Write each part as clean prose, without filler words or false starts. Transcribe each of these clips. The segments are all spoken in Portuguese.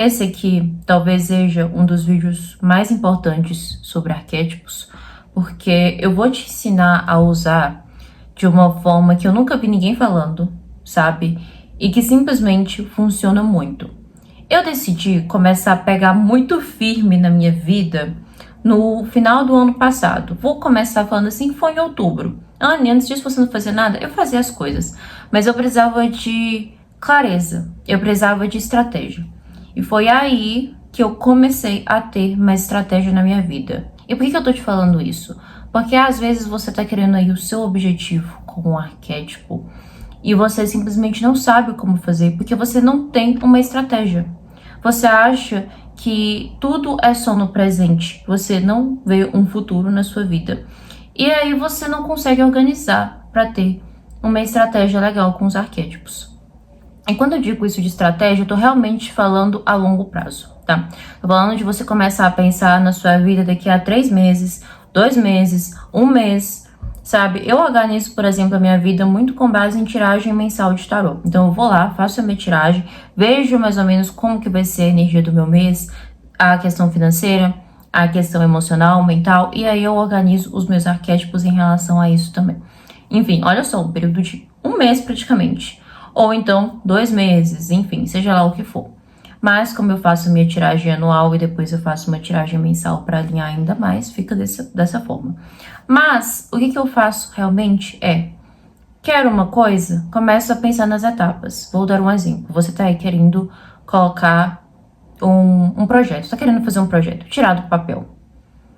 Esse aqui talvez seja um dos vídeos mais importantes sobre arquétipos, porque eu vou te ensinar a usar de uma forma que eu nunca vi ninguém falando, sabe? E que simplesmente funciona muito. Eu decidi começar a pegar muito firme na minha vida no final do ano passado. Vou começar falando assim, foi em outubro. Antes disso você não fazia nada? Eu fazia as coisas, mas eu precisava de clareza, eu precisava de estratégia. E foi aí que eu comecei a ter mais estratégia na minha vida. E por que eu tô te falando isso? Porque às vezes você tá querendo aí o seu objetivo com um arquétipo e você simplesmente não sabe como fazer porque você não tem uma estratégia. Você acha que tudo é só no presente, você não vê um futuro na sua vida. E aí você não consegue organizar para ter uma estratégia legal com os arquétipos. E quando eu digo isso de estratégia, eu tô realmente falando a longo prazo, tá? Tô falando de você começar a pensar na sua vida daqui a 3 meses, 2 meses, 1 mês, sabe? Eu organizo, por exemplo, a minha vida muito com base em tiragem mensal de tarô. Então eu vou lá, faço a minha tiragem, vejo mais ou menos como que vai ser a energia do meu mês, a questão financeira, a questão emocional, mental, e aí eu organizo os meus arquétipos em relação a isso também. Enfim, olha só, um período de 1 mês praticamente. Ou então 2 meses, enfim, seja lá o que for. Mas como eu faço minha tiragem anual e depois eu faço uma tiragem mensal para alinhar ainda mais, fica dessa forma. Mas o que eu faço realmente é, quero uma coisa? Começo a pensar nas etapas. Vou dar um exemplo. Você tá aí querendo colocar um projeto, tá querendo fazer um projeto, tirar do papel.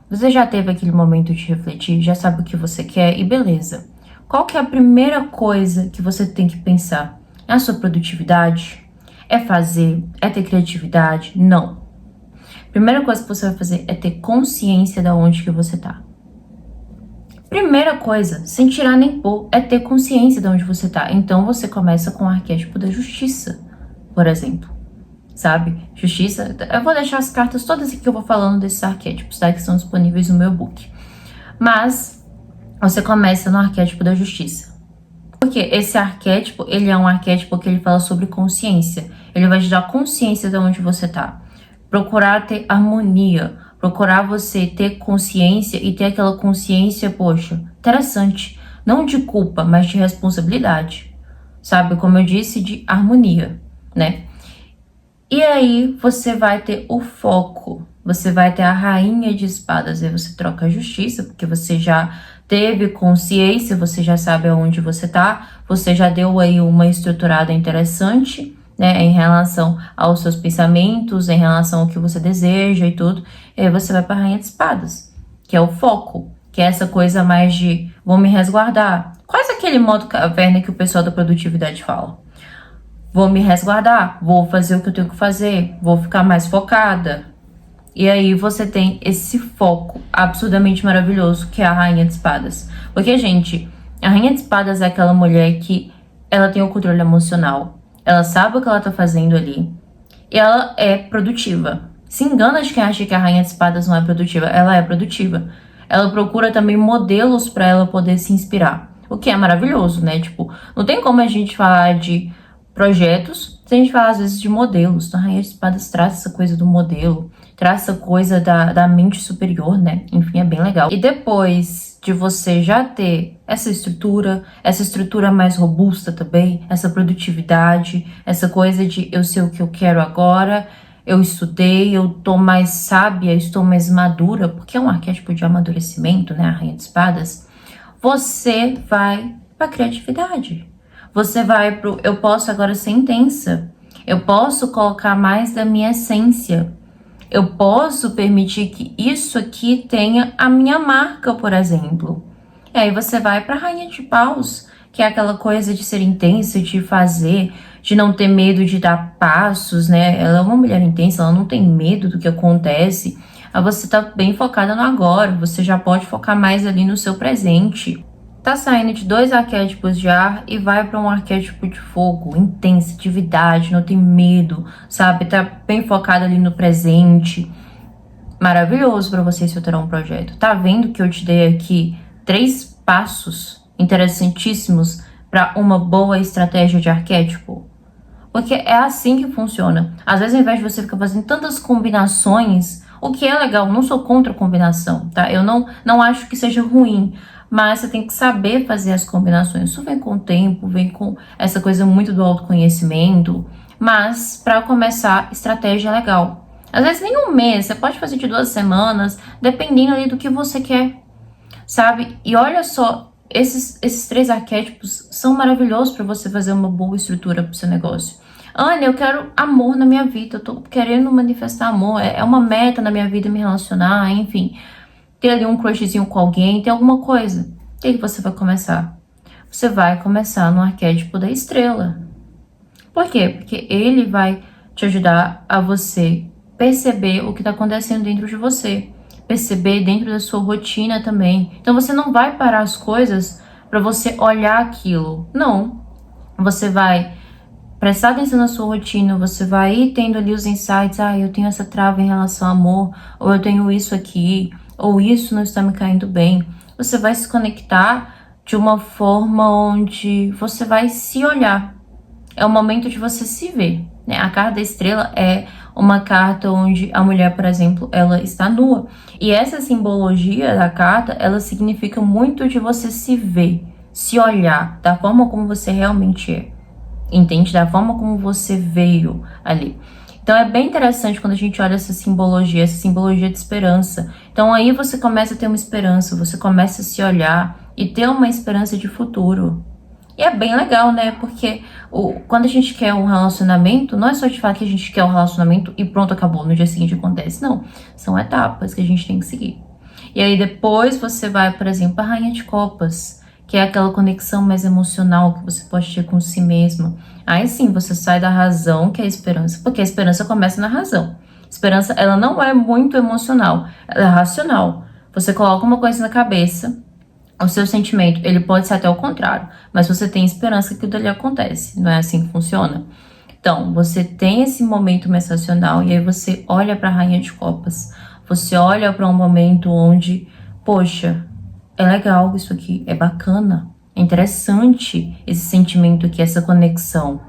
Você já teve aquele momento de refletir, já sabe o que você quer e beleza. Qual que é a primeira coisa que você tem que pensar? É a sua produtividade? É fazer? É ter criatividade? Não. Primeira coisa que você vai fazer é ter consciência de onde que você tá. Primeira coisa, sem tirar nem pôr, é ter consciência de onde você tá. Então você começa com o arquétipo da justiça, por exemplo. Sabe? Justiça. Eu vou deixar as cartas todas aqui que eu vou falando desses arquétipos, tá? Que estão disponíveis no meu book. Mas você começa no arquétipo da justiça. Porque esse arquétipo, ele é um arquétipo que ele fala sobre consciência. Ele vai te dar consciência de onde você tá. Procurar ter harmonia. Procurar você ter consciência e ter aquela consciência, poxa, interessante. Não de culpa, mas de responsabilidade. Sabe? Como eu disse, de harmonia, né? E aí você vai ter o foco. Você vai ter a rainha de espadas. Aí você troca a justiça, porque você já teve consciência, você já sabe aonde você tá, você já deu aí uma estruturada interessante, né, em relação aos seus pensamentos, em relação ao que você deseja e tudo, e aí você vai pra rainha de espadas, que é o foco, que é essa coisa mais de vou me resguardar. Quase aquele modo caverna que o pessoal da produtividade fala. Vou me resguardar, vou fazer o que eu tenho que fazer, vou ficar mais focada. E aí você tem esse foco absurdamente maravilhoso que é a Rainha de Espadas. Porque, gente, a Rainha de Espadas é aquela mulher que ela tem o controle emocional. Ela sabe o que ela tá fazendo ali. E ela é produtiva. Se engana de quem acha que a Rainha de Espadas não é produtiva. Ela é produtiva. Ela procura também modelos para ela poder se inspirar. O que é maravilhoso, né? Tipo, não tem como a gente falar de projetos se a gente falar às vezes de modelos. Então, a Rainha de Espadas traz essa coisa do modelo, traz essa coisa da mente superior, né? Enfim, é bem legal. E depois de você já ter essa estrutura mais robusta também, essa produtividade, essa coisa de eu sei o que eu quero agora, eu estudei, eu tô mais sábia, estou mais madura, porque é um arquétipo de amadurecimento, né? A Rainha de Espadas. Você vai pra criatividade. Você vai pro eu posso agora ser intensa. Eu posso colocar mais da minha essência. Eu posso permitir que isso aqui tenha a minha marca, por exemplo. E aí você vai para a Rainha de Paus, que é aquela coisa de ser intensa, de fazer, de não ter medo de dar passos, né? Ela é uma mulher intensa, ela não tem medo do que acontece. Aí você tá bem focada no agora, você já pode focar mais ali no seu presente. Tá saindo de 2 arquétipos de ar e vai para um arquétipo de fogo, intensa, atividade, não tem medo, sabe? Tá bem focado ali no presente. Maravilhoso para você estruturar um projeto. Tá vendo que eu te dei aqui 3 passos interessantíssimos para uma boa estratégia de arquétipo? Porque é assim que funciona. Às vezes, ao invés de você ficar fazendo tantas combinações, o que é legal, não sou contra a combinação, tá? Eu não acho que seja ruim, mas você tem que saber fazer as combinações. Isso vem com o tempo, vem com essa coisa muito do autoconhecimento, mas para começar, estratégia é legal. Às vezes nem um mês, você pode fazer de 2 semanas, dependendo ali do que você quer, sabe? E olha só, esses 3 arquétipos são maravilhosos para você fazer uma boa estrutura para o seu negócio. Ana, eu quero amor na minha vida, eu tô querendo manifestar amor, é uma meta na minha vida me relacionar, enfim. Ter ali um crushzinho com alguém, tem alguma coisa. O que você vai começar? Você vai começar no arquétipo da estrela. Por quê? Porque ele vai te ajudar a você perceber o que está acontecendo dentro de você. Perceber dentro da sua rotina também. Então você não vai parar as coisas para você olhar aquilo. Não. Você vai prestar atenção na sua rotina, você vai ir tendo ali os insights, eu tenho essa trava em relação ao amor, ou eu tenho isso aqui, ou isso não está me caindo bem. Você vai se conectar de uma forma onde você vai se olhar. É o momento de você se ver, né? A carta da estrela é uma carta onde a mulher, por exemplo, ela está nua. E essa simbologia da carta, ela significa muito de você se ver, se olhar, da forma como você realmente é. Entende? Da forma como você veio ali. Então é bem interessante quando a gente olha essa simbologia de esperança. Então aí você começa a ter uma esperança, você começa a se olhar e ter uma esperança de futuro. E é bem legal, né? Porque quando a gente quer um relacionamento, não é só de falar que a gente quer um relacionamento e pronto, acabou, no dia seguinte acontece. Não, são etapas que a gente tem que seguir. E aí depois você vai, por exemplo, a Rainha de Copas, que é aquela conexão mais emocional que você pode ter com si mesma. Aí sim, você sai da razão, que é a esperança, porque a esperança começa na razão. Esperança, ela não é muito emocional, ela é racional. Você coloca uma coisa na cabeça, o seu sentimento, ele pode ser até o contrário, mas você tem esperança que aquilo ali acontece, não é assim que funciona? Então, você tem esse momento mais racional e aí você olha para a Rainha de Copas, você olha para um momento onde, poxa, é legal isso aqui, é bacana, é interessante esse sentimento aqui, essa conexão.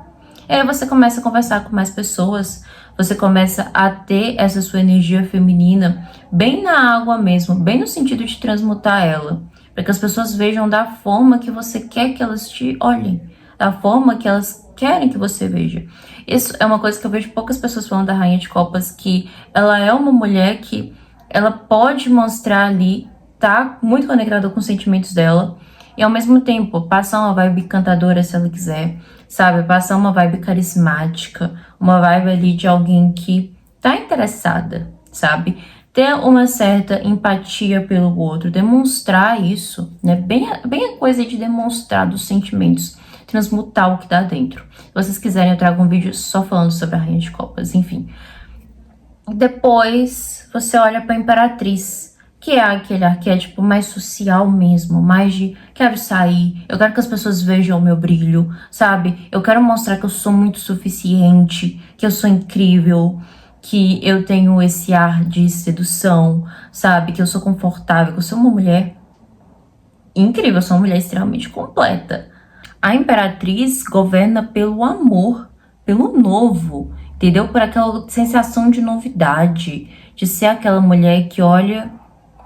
E aí você começa a conversar com mais pessoas, você começa a ter essa sua energia feminina bem na água mesmo, bem no sentido de transmutar ela, para que as pessoas vejam da forma que você quer que elas te olhem, da forma que elas querem que você veja. Isso é uma coisa que eu vejo poucas pessoas falando da Rainha de Copas, que ela é uma mulher que ela pode mostrar ali, tá muito conectada com os sentimentos dela, e ao mesmo tempo passar uma vibe cantadora se ela quiser, sabe? Passar uma vibe carismática, uma vibe ali de alguém que tá interessada, sabe? Ter uma certa empatia pelo outro, demonstrar isso, né? Bem a coisa de demonstrar dos sentimentos, transmutar o que tá dentro. Se vocês quiserem, eu trago um vídeo só falando sobre a Rainha de Copas, enfim. Depois, você olha pra Imperatriz, que é aquele arquétipo mais social mesmo, mais de quero sair, eu quero que as pessoas vejam o meu brilho, sabe? Eu quero mostrar que eu sou muito suficiente, que eu sou incrível, que eu tenho esse ar de sedução, sabe? Que eu sou confortável, que eu sou uma mulher incrível, eu sou uma mulher extremamente completa. A Imperatriz governa pelo amor, pelo novo, entendeu? Por aquela sensação de novidade, de ser aquela mulher que olha,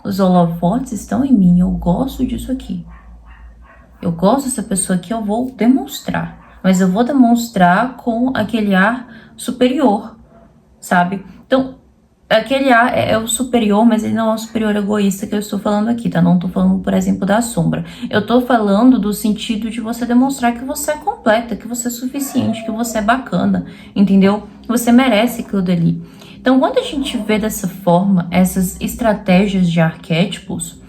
os holofotes estão em mim, eu gosto disso aqui. Eu gosto dessa pessoa aqui, eu vou demonstrar. Mas eu vou demonstrar com aquele ar superior, sabe? Então, aquele ar é o superior, mas ele não é o superior egoísta que eu estou falando aqui, tá? Não tô falando, por exemplo, da sombra. Eu tô falando do sentido de você demonstrar que você é completa, que você é suficiente, que você é bacana, entendeu? Que você merece aquilo dali. Então, quando a gente vê dessa forma, essas estratégias de arquétipos,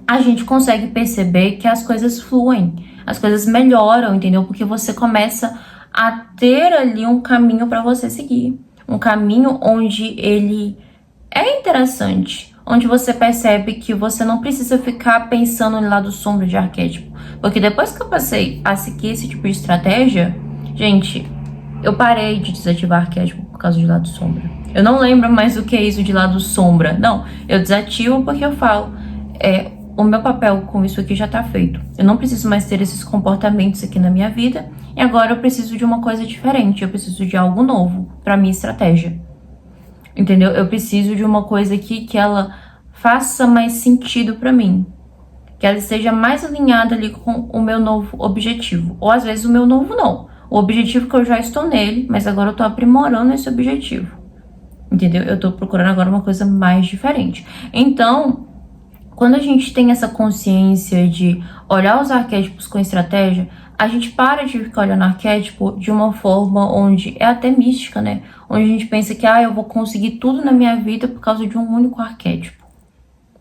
a gente consegue perceber que as coisas fluem, as coisas melhoram, entendeu? Porque você começa a ter ali um caminho para você seguir. Um caminho onde ele é interessante, onde você percebe que você não precisa ficar pensando no lado sombra de arquétipo. Porque depois que eu passei a seguir esse tipo de estratégia, gente, eu parei de desativar arquétipo por causa de lado sombra. Eu não lembro mais o que é isso de lado sombra. Não, eu desativo porque eu falo, o meu papel com isso aqui já tá feito. Eu não preciso mais ter esses comportamentos aqui na minha vida. E agora eu preciso de uma coisa diferente. Eu preciso de algo novo pra minha estratégia. Entendeu? Eu preciso de uma coisa aqui que ela faça mais sentido pra mim. Que ela esteja mais alinhada ali com o meu novo objetivo. Ou às vezes o meu novo não. O objetivo que eu já estou nele, mas agora eu tô aprimorando esse objetivo. Entendeu? Eu tô procurando agora uma coisa mais diferente. Então, quando a gente tem essa consciência de olhar os arquétipos com estratégia, a gente para de ficar olhando arquétipo de uma forma onde é até mística, né? Onde a gente pensa que, eu vou conseguir tudo na minha vida por causa de um único arquétipo.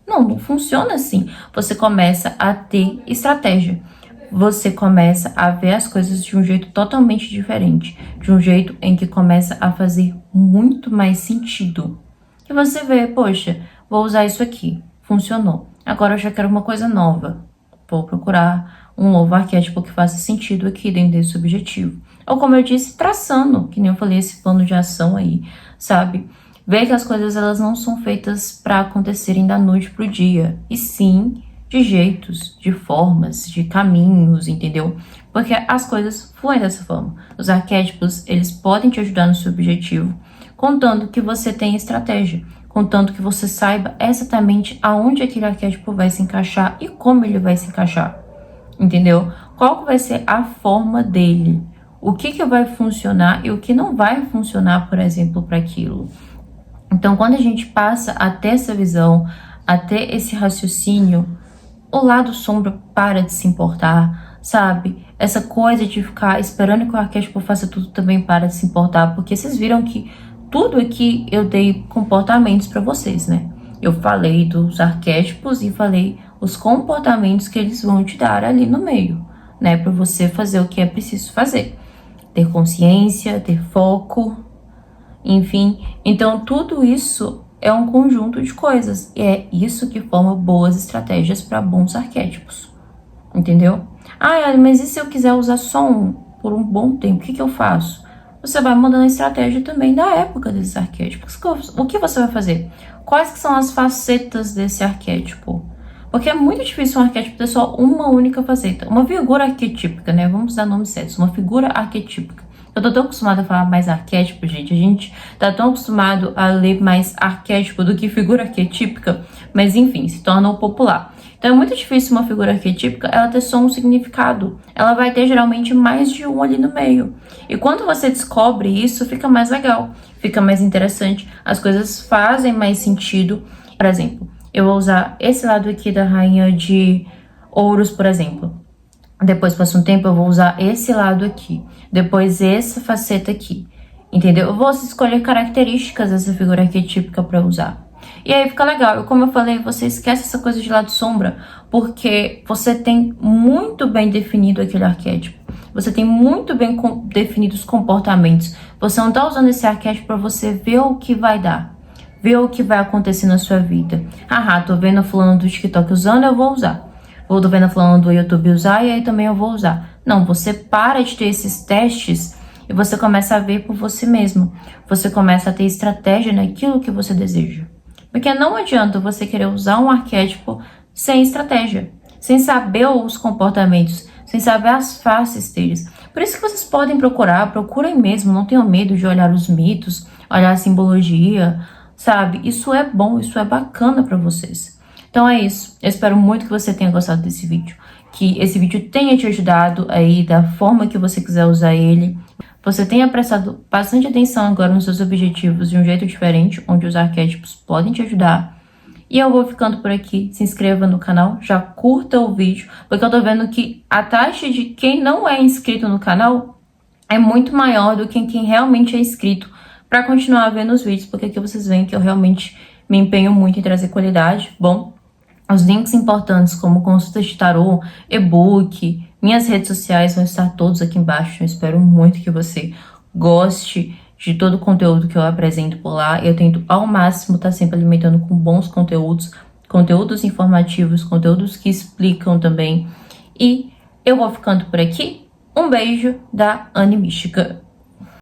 Não, não funciona assim. Você começa a ter estratégia. Você começa a ver as coisas de um jeito totalmente diferente. De um jeito em que começa a fazer muito mais sentido. E você vê, poxa, vou usar isso aqui. Funcionou. Agora eu já quero uma coisa nova. Vou procurar um novo arquétipo que faça sentido aqui dentro desse objetivo. Ou como eu disse, traçando, que nem eu falei, esse plano de ação aí, sabe? Ver que as coisas elas não são feitas para acontecerem da noite pro dia. E sim, de jeitos, de formas, de caminhos, entendeu? Porque as coisas fluem dessa forma. Os arquétipos, eles podem te ajudar no seu objetivo, contando que você tem estratégia, contando que você saiba exatamente aonde aquele arquétipo vai se encaixar e como ele vai se encaixar, entendeu? Qual vai ser a forma dele, o que vai funcionar e o que não vai funcionar, por exemplo, para aquilo. Então, quando a gente passa a ter essa visão, a ter esse raciocínio, o lado sombra para de se importar, sabe? Essa coisa de ficar esperando que o arquétipo faça tudo também para de se importar, porque vocês viram que tudo aqui eu dei comportamentos para vocês, né? Eu falei dos arquétipos e falei os comportamentos que eles vão te dar ali no meio, né? Para você fazer o que é preciso fazer. Ter consciência, ter foco, enfim. Então, tudo isso é um conjunto de coisas. E é isso que forma boas estratégias para bons arquétipos. Entendeu? Mas e se eu quiser usar só um por um bom tempo? O que eu faço? Você vai mandando a estratégia também da época desses arquétipos. O que você vai fazer? Quais que são as facetas desse arquétipo? Porque é muito difícil um arquétipo ter só uma única faceta. Uma figura arquetípica, né? Vamos usar nomes certos. Uma figura arquetípica. Eu tô tão acostumada a falar mais arquétipo, gente. A gente tá tão acostumado a ler mais arquétipo do que figura arquetípica. Mas enfim, se torna popular. Então é muito difícil uma figura arquetípica ela ter só um significado. Ela vai ter geralmente mais de um ali no meio. E quando você descobre isso, fica mais legal. Fica mais interessante. As coisas fazem mais sentido. Por exemplo, eu vou usar esse lado aqui da rainha de ouros, por exemplo. Depois passa um tempo, eu vou usar esse lado aqui. Depois essa faceta aqui. Entendeu? Eu vou escolher características dessa figura arquetípica para usar. E aí fica legal. Como eu falei, você esquece essa coisa de lado sombra, porque você tem muito bem definido aquele arquétipo. Você tem muito bem definidos os comportamentos. Você não tá usando esse arquétipo para você ver o que vai dar. Ver o que vai acontecer na sua vida. Tô vendo fulano do TikTok usando, eu vou usar. Ou tô vendo fulano do YouTube usar e aí também eu vou usar. Não, você para de ter esses testes e você começa a ver por você mesmo. Você começa a ter estratégia naquilo que você deseja. Porque não adianta você querer usar um arquétipo sem estratégia, sem saber os comportamentos, sem saber as faces deles. Por isso que vocês podem procurem mesmo, não tenham medo de olhar os mitos, olhar a simbologia, sabe? Isso é bom, isso é bacana pra vocês. Então é isso, eu espero muito que você tenha gostado desse vídeo, que esse vídeo tenha te ajudado aí da forma que você quiser usar ele. Você tenha prestado bastante atenção agora nos seus objetivos de um jeito diferente, onde os arquétipos podem te ajudar. E eu vou ficando por aqui. Se inscreva no canal, já curta o vídeo, porque eu tô vendo que a taxa de quem não é inscrito no canal é muito maior do que quem realmente é inscrito para continuar vendo os vídeos, porque aqui vocês veem que eu realmente me empenho muito em trazer qualidade. Bom, os links importantes como consulta de tarô, e-book, minhas redes sociais vão estar todos aqui embaixo. Eu espero muito que você goste de todo o conteúdo que eu apresento por lá. Eu tento ao máximo estar sempre alimentando com bons conteúdos, conteúdos informativos, conteúdos que explicam também. E eu vou ficando por aqui. Um beijo da Anne Mística.